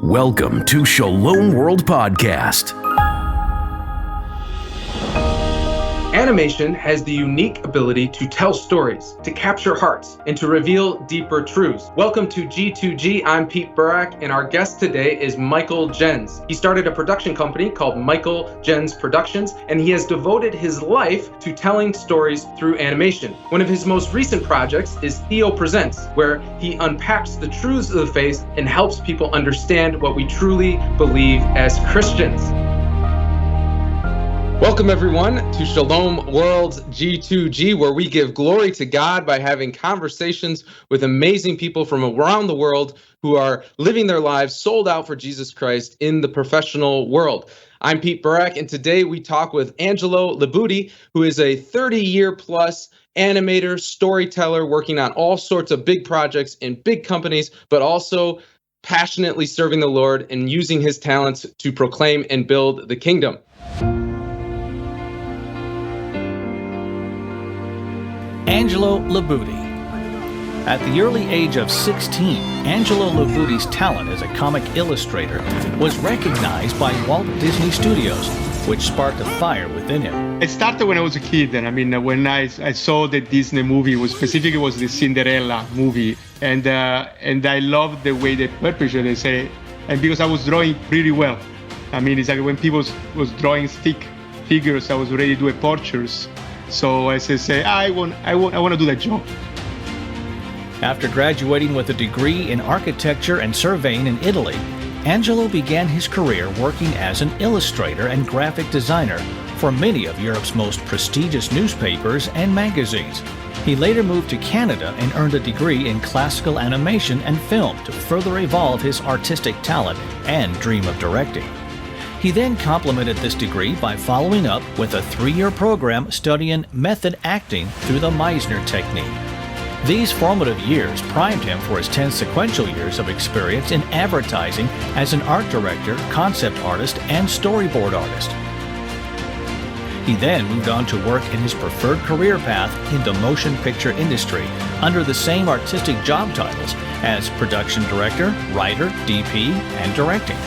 Welcome to Shalom World Podcast. Animation has the unique ability to tell stories, to capture hearts, and to reveal deeper truths. Welcome to G2G. I'm Pete Burak, and our guest today is Michael Jens. He started a production company called Michael Jens Productions, and he has devoted his life to telling stories through animation. One of his most recent projects is Theo Presents, where he unpacks the truths of the faith and helps people understand what we truly believe as Christians. Welcome, everyone, to Shalom World's G2G, where we give glory to God by having conversations with amazing people from around the world who are living their lives sold out for Jesus Christ in the professional world. I'm Pete Burak, and today we talk with Angelo Libutti, who is a 30-year-plus animator, storyteller, working on all sorts of big projects in big companies, but also passionately serving the Lord and using his talents to proclaim and build the kingdom. Angelo Libutti. At the early age of 16, Angelo Libutti's talent as a comic illustrator was recognized by Walt Disney Studios, which sparked a fire within him. It started when I was a kid, and when I saw the Disney movie, specifically was the Cinderella movie, and I loved the way they perpetrated it, say, and because I was drawing pretty well. It's like when people was drawing stick figures, I was ready to do portraits. So I say, I want to do that job. After graduating with a degree in architecture and surveying in Italy, Angelo began his career working as an illustrator and graphic designer for many of Europe's most prestigious newspapers and magazines. He later moved to Canada and earned a degree in classical animation and film to further evolve his artistic talent and dream of directing. He then complemented this degree by following up with a 3-year program studying method acting through the Meisner technique. These formative years primed him for his 10 sequential years of experience in advertising as an art director, concept artist, and storyboard artist. He then moved on to work in his preferred career path in the motion picture industry under the same artistic job titles as production director, writer, DP, and directing.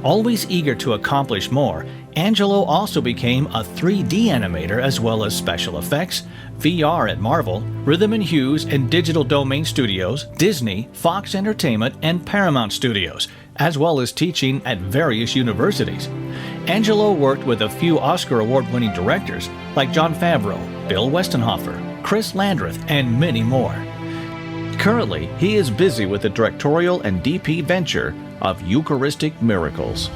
Always eager to accomplish more, Angelo also became a 3D animator as well as special effects, VR at Marvel, Rhythm and Hues and Digital Domain Studios, Disney, Fox Entertainment, and Paramount Studios, as well as teaching at various universities. Angelo worked with a few Oscar Award-winning directors like Jon Favreau, Bill Westenhofer, Chris Landreth, and many more. Currently, he is busy with the directorial and DP venture of Eucharistic Miracles.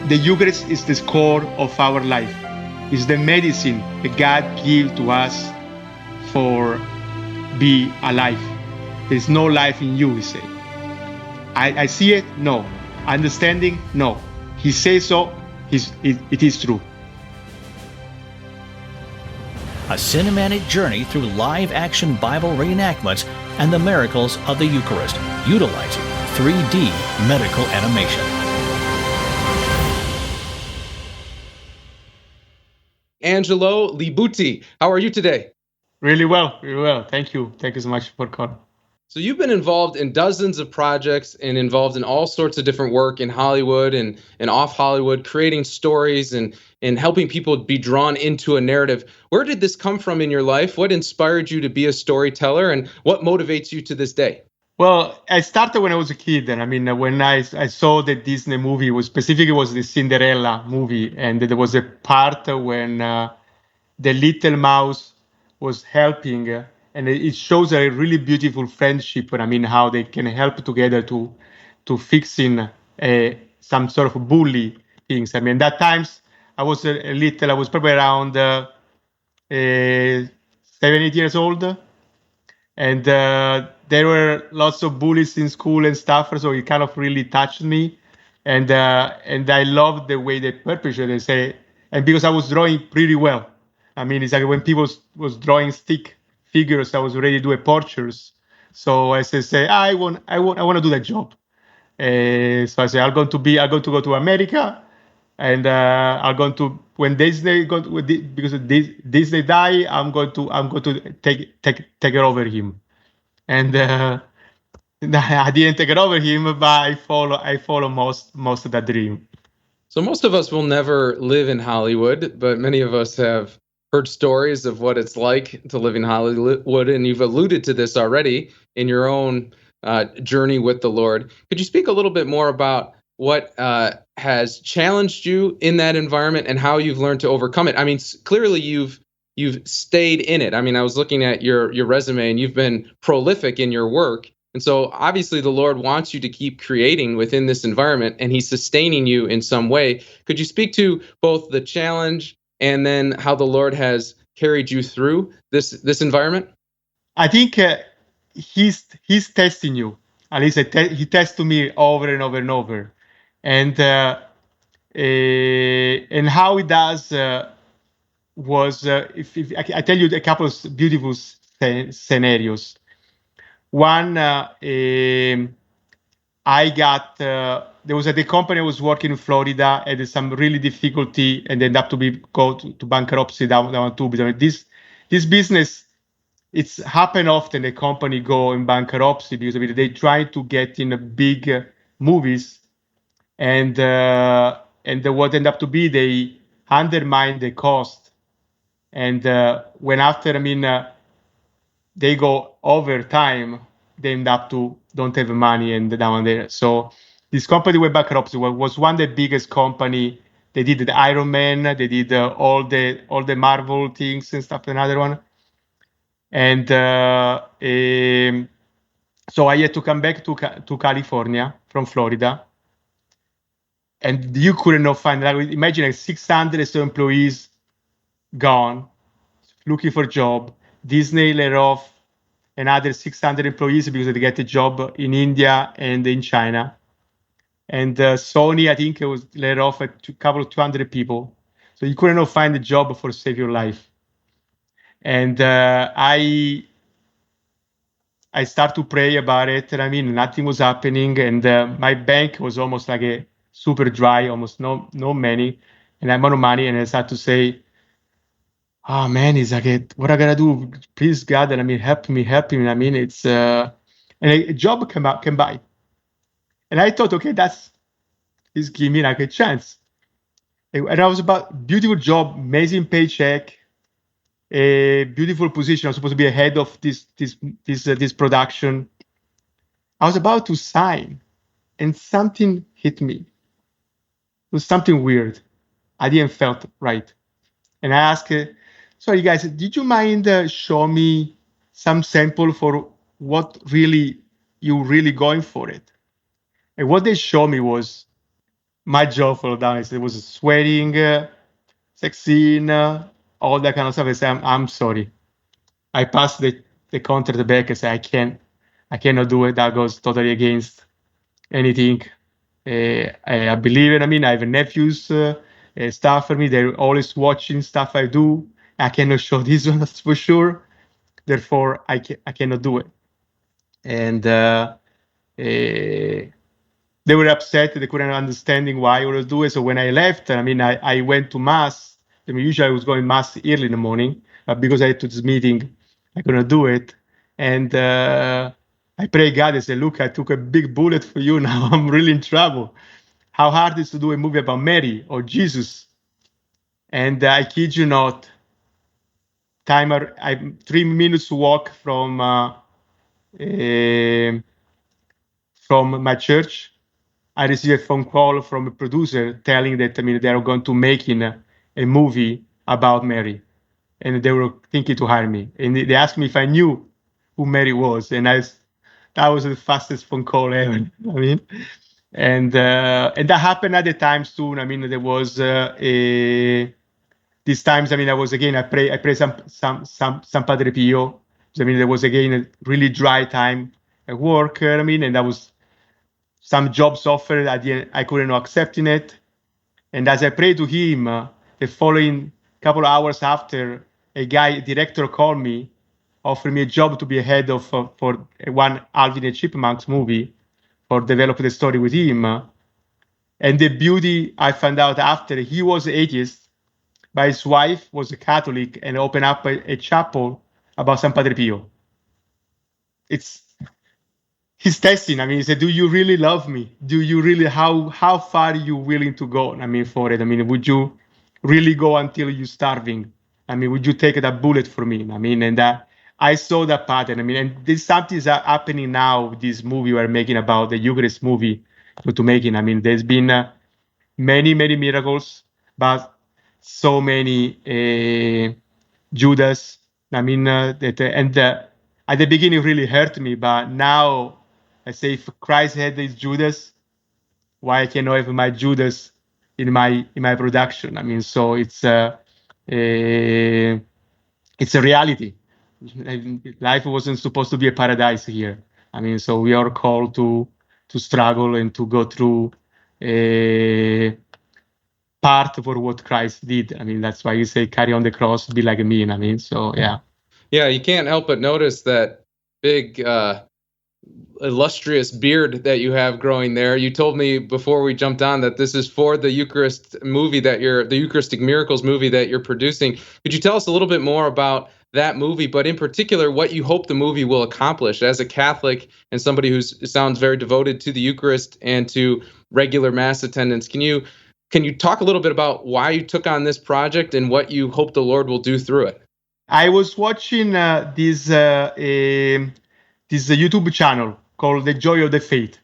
The Eucharist is the core of our life. It's the medicine that God gives to us for be alive. There's no life in you, he said. I see it? No. Understanding? No. He says so. It is true. A cinematic journey through live-action Bible reenactments and the miracles of the Eucharist, utilizing 3D medical animation. Angelo Libutti, how are you today? Really well. Thank you. Thank you so much for calling. So you've been involved in dozens of projects and involved in all sorts of different work in Hollywood and off Hollywood, creating stories and helping people be drawn into a narrative. Where did this come from in your life? What inspired you to be a storyteller, and what motivates you to this day? Well, I started when I was a kid, and when I saw the Disney movie, specifically was the Cinderella movie, and there was a part when the little mouse was helping, and it shows a really beautiful friendship. How they can help together to fixing some sort of bully things. That times I was I was probably around 7, 8 years old, and there were lots of bullies in school and stuff, so it kind of really touched me, and I loved the way they perpetrated it, say, and because I was drawing pretty well. It's like when people was drawing stick figures, I was ready to do portraits. So I say, I want to do that job. So I say, I'm going to go to America, and I'm going to when Disney because Disney die, I'm going to take over him. And I didn't take it over him, but I follow most of that dream. So most of us will never live in Hollywood, but many of us have heard stories of what it's like to live in Hollywood, and you've alluded to this already in your own journey with the Lord. Could you speak a little bit more about what has challenged you in that environment and how you've learned to overcome it? I mean, clearly you've stayed in it. I mean, I was looking at your resume, and you've been prolific in your work. And so obviously the Lord wants you to keep creating within this environment, and he's sustaining you in some way. Could you speak to both the challenge and then how the Lord has carried you through this environment? I think he's testing you. At least he tests me over and over and over. And how he does was, if I tell you a couple of beautiful scenarios. One, I got, there was the company I was working in Florida had some really difficulty and ended up to go to bankruptcy down too. But this business, it's happened often. The company go in bankruptcy because they try to get in big movies, and what ended up to be they undermine the cost, and when after they go over time, they end up to don't have money and down there. So this company went bankrupt. Was one of the biggest company. They did the Iron Man. They did all the Marvel things and stuff. Another one, and so I had to come back to California from Florida, and you couldn't not find. Like, imagine 600 employees gone, looking for a job. Disney laid off another 600 employees because they get a job in India and in China. And Sony, I think, it was laid off a couple of 200 people. So you couldn't find a job for save your life. And I start to pray about it. And nothing was happening. And my bank was almost like a super dry, almost no money. And I'm out of money. And I start to say, oh man, it's like, what I gotta do? Please, God, help me. It's and a job came by, and I thought, okay, he's giving me like a chance. And I was about beautiful job, amazing paycheck, a beautiful position. I was supposed to be ahead of this production. I was about to sign, and something hit me. It was something weird. I didn't felt right, and I asked. Sorry, guys, did you mind show me some sample for what you really going for it? And what they showed me was my jaw fell down. It was sweating, sex scene, all that kind of stuff. I said, I'm sorry. I passed the contract back. I said, I cannot do it. That goes totally against anything. I believe it. I have nephews, staff for me. They're always watching stuff I do. I cannot show this one, that's for sure. Therefore, I cannot do it. And they were upset. They couldn't understand why I was doing it. So when I left, I went to mass. Usually I was going mass early in the morning, but because I had to this meeting, I couldn't do it. And I pray God. I said, look, I took a big bullet for you. Now I'm really in trouble. How hard is to do a movie about Mary or Jesus? And I kid you not, timer, I'm 3 minutes walk from my church. I received a phone call from a producer telling that they are going to make a movie about Mary, and they were thinking to hire me. And they asked me if I knew who Mary was, and that was the fastest phone call ever. And that happened at the times too. There was these times, I was I pray some Padre Pio. There was again a really dry time at work. And that was some jobs offered. I couldn't accepting it. And as I prayed to him, the following couple of hours after, a director called me, offered me a job to be head of for one Alvin and Chipmunks movie, for develop the story with him. And the beauty I found out after, he was atheist, but his wife was a Catholic and opened up a chapel about San Padre Pio. It's he's testing. I mean, he said, "Do you really love me? Do you really? How far are you willing to go? I mean, for it. I mean, would you really go until you're starving? I mean, would you take that bullet for me? I mean, and I saw that pattern. I mean, and this something is happening now. This movie we're making about the Eucharist movie to making. I mean, there's been many miracles, but so many Judas. I mean, that and at the beginning it really hurt me, but now I say if Christ had this Judas, why I cannot have my Judas in my production? I mean, so it's a reality. Life wasn't supposed to be a paradise here. I mean, so we are called to struggle and to go through a part for what Christ did. I mean, that's why you say carry on the cross, be like me. I mean, so yeah. Yeah, you can't help but notice that big illustrious beard that you have growing there. You told me before we jumped on that this is for the Eucharist movie the Eucharistic Miracles movie that you're producing. Could you tell us a little bit more about that movie, but in particular what you hope the movie will accomplish? As a Catholic and somebody who sounds very devoted to the Eucharist and to regular Mass attendance, can you talk a little bit about why you took on this project and what you hope the Lord will do through it? I was watching this YouTube channel called The Joy of the Faith,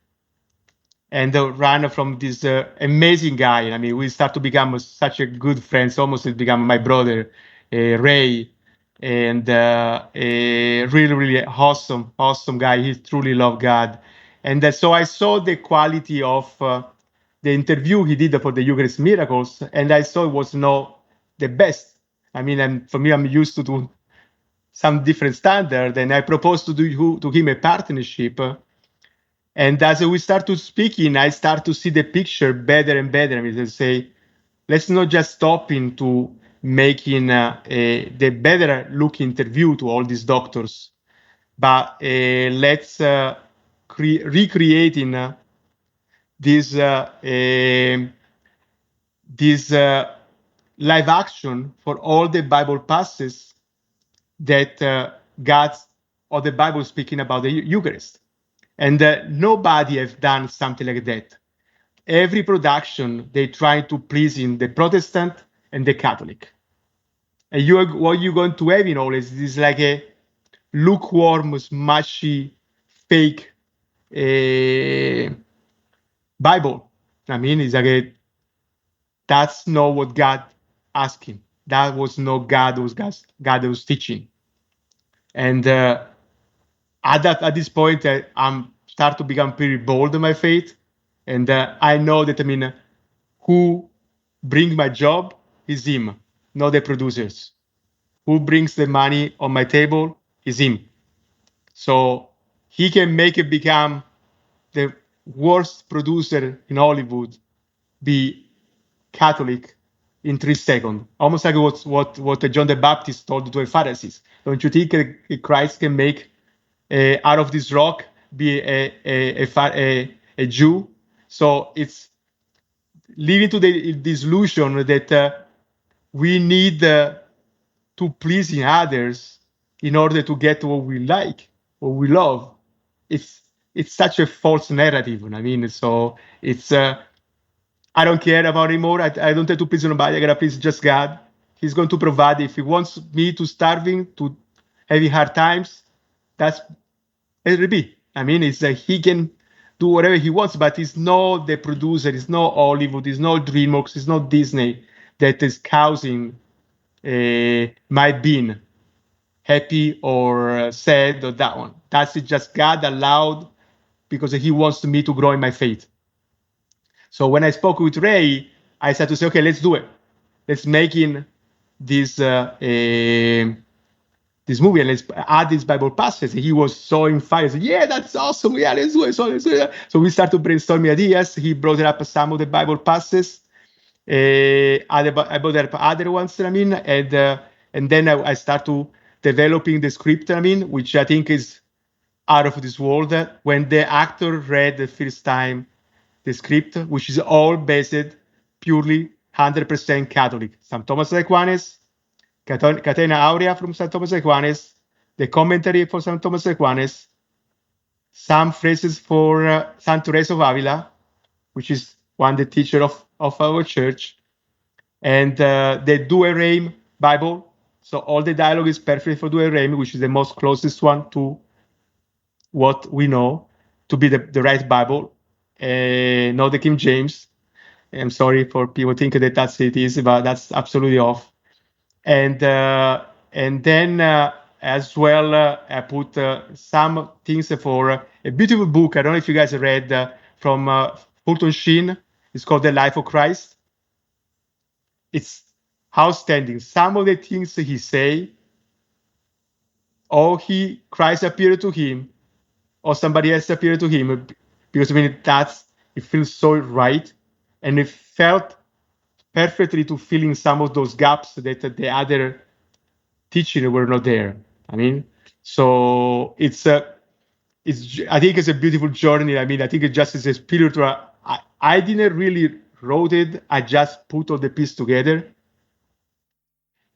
and ran from this amazing guy. I mean, we start to become such a good friends, almost become my brother, Ray, and a really awesome guy. He truly loved God, and so I saw the quality of the interview he did for the Eucharist Miracles, and I saw it was not the best. I mean, for me, I'm used to do some different standard, and I proposed to him a partnership. And as we start to speaking, I start to see the picture better and better. I mean, they say, let's not just stop into making the better look interview to all these doctors, but let's recreating this live action for all the Bible passages that God or the Bible speaking about the Eucharist. And nobody has done something like that. Every production, they try to please in the Protestant and the Catholic. And what you're going to have in all is like a lukewarm, mushy, fake Bible. I mean, it's like that's not what God asking. That was not God was teaching. And at this point, I'm start to become pretty bold in my faith, and I know that who brings my job is him, not the producers. Who brings the money on my table is him. So he can make it become the worst producer in Hollywood, be Catholic in 3 seconds, almost like what John the Baptist told to the Pharisees. Don't you think Christ can make out of this rock be a Jew? So it's leading to the disillusion that we need to please others in order to get what we like, what we love. It's such a false narrative. I mean, so it's I don't care about anymore. I don't have to please nobody. I gotta please just God. He's going to provide. If he wants me to starving, to having hard times, that's it'll be. I mean, it's he can do whatever he wants, but it's not the producer. It's not Hollywood. It's not Dreamworks. It's not Disney that is causing my being happy or sad or that one. That's just God allowed because he wants me to grow in my faith. So when I spoke with Ray, I said to say, okay, let's do it. Let's make in this this movie and let's add these Bible passages. He was so in fire. He said, yeah, that's awesome. Yeah, let's do it. So we started brainstorming ideas. He brought up some of the Bible passages. I brought up other ones, and then I start to developing the script, which I think is out of this world. When the actor read the first time the script, which is all based purely 100% Catholic. St. Thomas Aquinas, Catena Aurea from St. Thomas Aquinas, the commentary for St. Thomas Aquinas, some phrases for Saint Teresa of Avila, which is one the teacher of our church, and the Douay-Rheims Bible. So all the dialogue is perfect for Douay-Rheims, which is the most closest one to what we know to be the right Bible, not the King James. I'm sorry for people thinking that that's it is, but that's absolutely off. And then as well, I put some things for a beautiful book. I don't know if you guys read from Fulton Sheen. It's called The Life of Christ. It's outstanding. Some of the things he say, or Christ appeared to him, or somebody else appeared to him, because I mean it feels so right, and it felt perfectly to fill in some of those gaps that the other teaching were not there. I mean, so I think it's a beautiful journey. I mean, I think it just is a spiritual. I didn't really wrote it. I just put all the pieces together,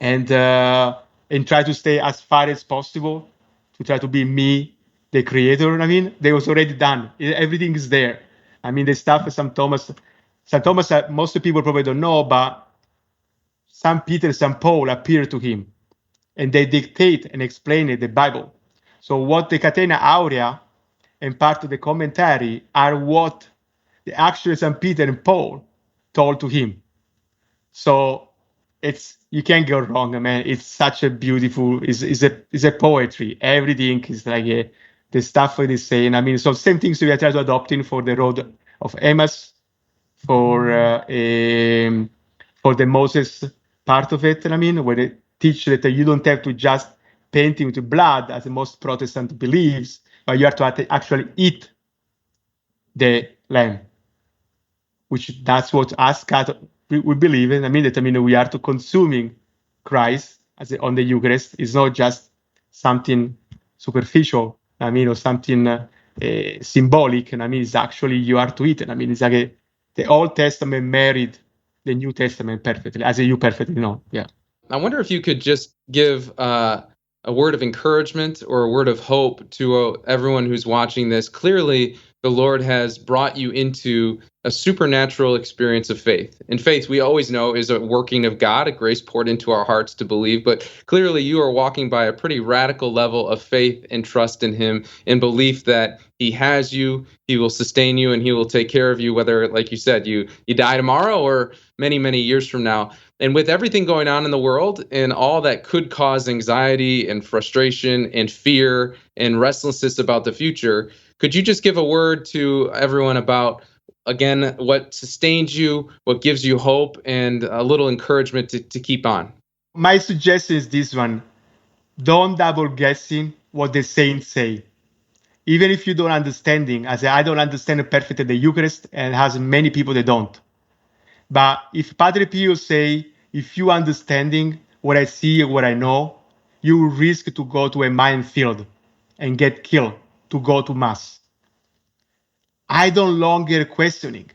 and try to stay as far as possible to try to be me, the creator. I mean, they was already done. Everything is there. I mean, the stuff St. Thomas, most people probably don't know, but St. Peter, St. Paul appeared to him, and they dictate and explain it, the Bible. So what the Catena Aurea and part of the commentary are what the actual St. Peter and Paul told to him. So you can't go wrong, man. It's such a beautiful, it's a poetry. Everything is like the stuff that is saying. I mean, so same things we are trying to adopt in for the road of Emmaus, for the Moses part of it. I mean, where they teach that you don't have to just paint him with blood, as most Protestant believes, but you have to actually eat the lamb, which that's what us Catholics we believe in. I mean, we are to consuming Christ on the Eucharist. It's not just something superficial, I mean, or something symbolic. And I mean, it's actually you are to eat it. I mean, it's like the Old Testament married the New Testament perfectly, as you perfectly know. Yeah. I wonder if you could just give a word of encouragement or a word of hope to everyone who's watching this. Clearly, the Lord has brought you into a supernatural experience of faith. And faith, we always know, is a working of God, a grace poured into our hearts to believe. But clearly, you are walking by a pretty radical level of faith and trust in Him, in belief that He has you, He will sustain you, and He will take care of you, whether, like you said, you die tomorrow or many, many years from now. And with everything going on in the world and all that could cause anxiety and frustration and fear and restlessness about the future, could you just give a word to everyone about, again, what sustains you, what gives you hope, and a little encouragement to keep on? My suggestion is this one. Don't double guessing what the saints say. Even if you don't understanding, as I don't understand perfectly the Eucharist, and has many people that don't. But if Padre Pio say, if you understanding what I see and what I know, you will risk to go to a minefield and get killed to go to Mass. I don't longer questioning,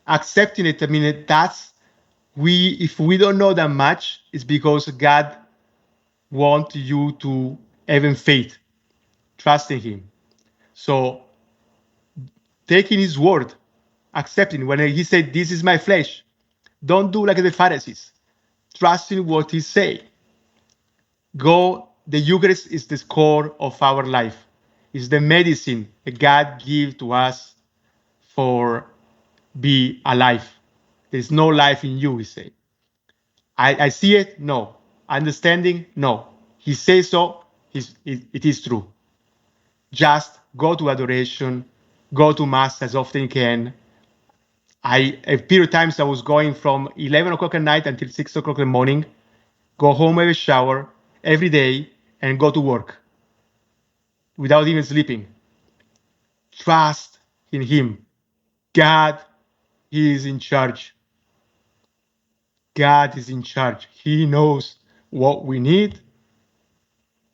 accepting it. I mean, if we don't know that much, it's because God wants you to have faith, trusting Him. So taking His word, accepting when He said, "This is my flesh," don't do like the Pharisees. Trusting what He say. Go. The Eucharist is the core of our life. It's the medicine that God gives to us for be alive. There's no life in you, He say. I see it? No. Understanding? No. He says so. It is true. Just go to adoration, go to Mass as often you can. A period of times I was going from 11 o'clock at night until 6 o'clock in the morning, go home, have a shower every day, and go to work without even sleeping. Trust in Him. God is in charge. God is in charge. He knows what we need.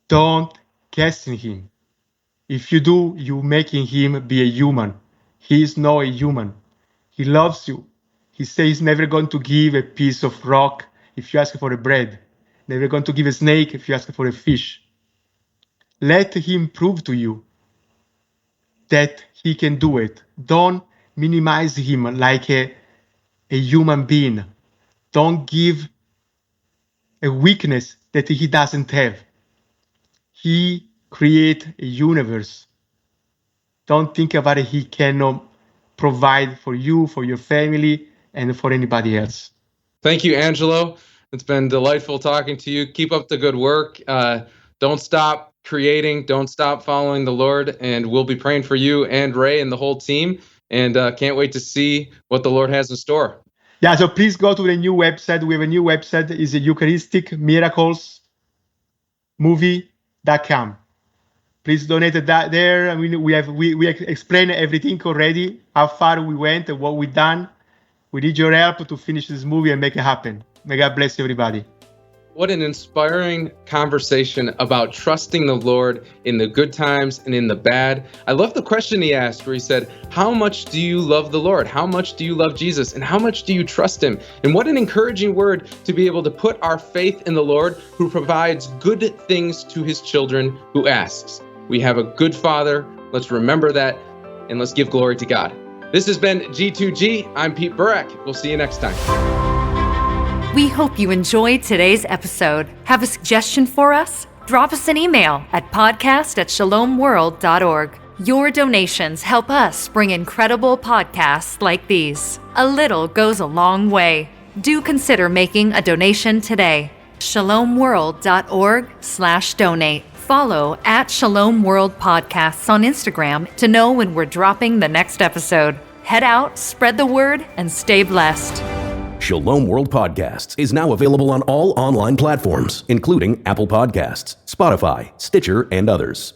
Don't question Him. If you do, you're making Him be a human. He is not a human. He loves you. He says He's never going to give a piece of rock if you ask for a bread. Never going to give a snake if you ask for a fish. Let Him prove to you that he can do it. Don't minimize him like a human being. Don't give a weakness that he doesn't have. He create a universe. Don't think about it. He cannot provide for you, for your family, and for anybody else. Thank you, Angelo. It's been delightful talking to you. Keep up the good work. Don't stop creating. Don't stop following the Lord. And we'll be praying for you and Ray and the whole team. And can't wait to see what the Lord has in store. Yeah, so please go to the new website. We have a new website. It's a EucharisticMiraclesMovie.com. Please donate that there. I mean, we explained everything already, how far we went and what we done. We need your help to finish this movie and make it happen. May God bless everybody. What an inspiring conversation about trusting the Lord in the good times and in the bad. I love the question he asked where he said, how much do you love the Lord? How much do you love Jesus? And how much do you trust him? And what an encouraging word to be able to put our faith in the Lord who provides good things to his children who asks. We have a good Father. Let's remember that and let's give glory to God. This has been G2G. I'm Pete Burek. We'll see you next time. We hope you enjoyed today's episode. Have a suggestion for us? Drop us an email at podcast@shalomworld.org. Your donations help us bring incredible podcasts like these. A little goes a long way. Do consider making a donation today. shalomworld.org/donate. Follow @ShalomWorld Podcasts on Instagram to know when we're dropping the next episode. Head out, spread the word, and stay blessed. Shalom World Podcasts is now available on all online platforms, including Apple Podcasts, Spotify, Stitcher, and others.